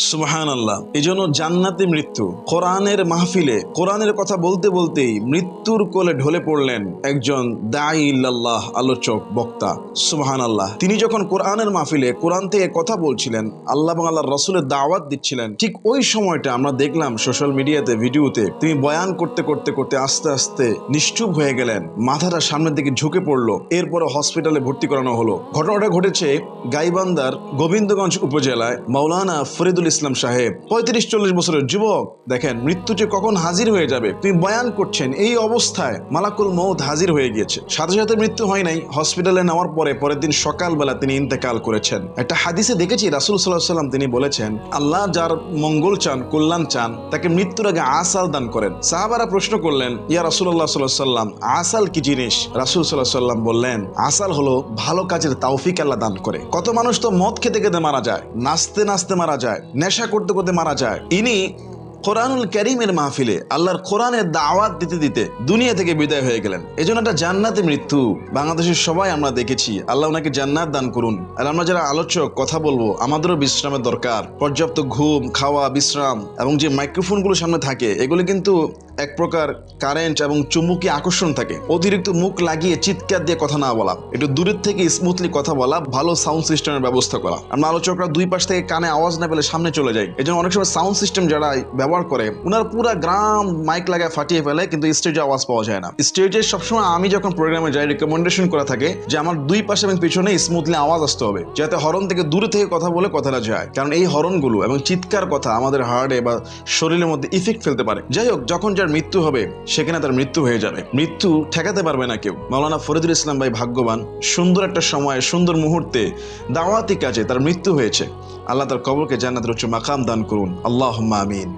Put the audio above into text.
সুবহানাল্লাহ। এই জন্য জান্নাতি মৃত্যু। কোরআনের মাহফিলে কোরআনের কথা বলতে বলতেই মৃত্যুর কোলে ঢলে পড়লেন একজন দাঈ ইল্লাল্লাহ, আলোচক, বক্তা। সুবহানাল্লাহ। তিনি যখন কোরআনের মাহফিলে কোরআন থেকে কথা বলছিলেন, আল্লাহ এবং আল্লাহর রাসূলের দাওয়াত দিচ্ছিলেন, ঠিক ওই সময়টা আমরা দেখলাম সোশ্যাল মিডিয়াতে, ভিডিওতে তিনি বয়ান করতে করতে করতে আস্তে আস্তে নিশ্চুপ হয়ে গেলেন, মাথাটা সামনের দিকে ঝুঁকে পড়লো। এরপরে হসপিটালে ভর্তি করানো হলো। ঘটনাটা ঘটেছে গাইবান্ধার গোবিন্দগঞ্জ উপজেলায়। মাওলানা ফরিদুল ইসলাম সাহেব, 35-40 বছরের যুবক। দেখেন মৃত্যু যে কখন হাজির হয়ে যাবে। তিনি বয়ান করছেন, এই অবস্থায় মালাকুল মউত হাজির হয়ে গিয়েছে। সাথে সাথে মৃত্যু হয় নাই, হসপিটালে নেওয়ার পরে পরের দিন সকালবেলা তিনি ইন্তেকাল করেছেন। একটা হাদিসে দেখেছি রাসূল সাল্লাল্লাহু আলাইহি ওয়াসাল্লাম তিনি বলেছেন, আল্লাহ যার মঙ্গল চান, কল্যাণ চান, তাকে মৃত্যুর আগে আসাল দান করেন। সাহাবারা প্রশ্ন করলেন, ইয়া রাসূলুল্লাহ সাল্লাল্লাহু আলাইহি ওয়াসাল্লাম, আসাল কি জিনিস? রাসূল সাল্লাল্লাহু আলাইহি ওয়াসাল্লাম বললেন, আসাল হলো ভালো কাজের তৌফিক আল্লাহ দান করে। কত মানুষ তো মদ খেতে খেতে মারা যায়, নাচতে নাচতে মারা যায়, নেশা করতে করতে মারা যায়। ইনি কোরআনুল কারীমের মাহফিলে আল্লাহর কোরআনের দাওয়াত দিতে দিতে দুনিয়া থেকে বিদায় হয়ে গেলেন। এজন্য একটা জান্নাতি মৃত্যু বাংলাদেশের সবাই আমরা দেখেছি। আল্লাহ ওনাকে জান্নাত দান করুন। আর আমরা যারা আলোচক কথা বলবো, আমাদেরও বিশ্রামের দরকার। পর্যাপ্ত ঘুম, খাওয়া, বিশ্রাম এবং যে মাইক্রোফোনগুলো সামনে থাকে, এগুলো কিন্তু এক প্রকার কারেন্ট এবং চুম্বকীয় আকর্ষণ থাকে। অতিরিক্ত মুখ লাগিয়ে চিৎকার দিয়ে কথা না বলা, একটু দূরের থেকে স্মুথলি কথা বলা, ভালো সাউন্ড সিস্টেমের ব্যবস্থা করা। আমরা আলোচকরা দুই পাশ থেকে কানে আওয়াজ না পেলে সামনে চলে যাই। এজন্য অনেক সময় সাউন্ড সিস্টেম যারা ব্যবহার করে, ওনার পুরা গ্রাম মাইক লাগায় ফাটিয়ে ফেলে, কিন্তু স্টেজে আওয়াজ পাওয়া যায় না। স্টেজে সবসময় আমি যখন প্রোগ্রামে যাই, রিকমেন্ডেশন করা থাকে যে আমার দুই পাশে এবং পিছনে স্মুথলি আওয়াজ আসতে হবে, যাতে হরন থেকে দূরে থেকে কথা বলে কথাটা যায়। কারণ এই হরনগুলো এবং চিৎকার কথা আমাদের হার্টে বা শরীরের মধ্যে ইফেক্ট ফেলতে পারে। যাই হোক, যখন যার মৃত্যু হবে সেখানে তার মৃত্যু হয়ে যাবে। মৃত্যু ঠেকাতে পারবে না কেউ। মাওলানা ফরিদুল ইসলাম ভাই ভাগ্যবান, সুন্দর একটা সময়ে, সুন্দর মুহূর্তে, দাওয়াতি কাজে তার মৃত্যু হয়েছে। আল্লাহ তার কবরকে জান্নাতের উচ্চ মাকাম দান করুন। আল্লাহুম্মা আমিন।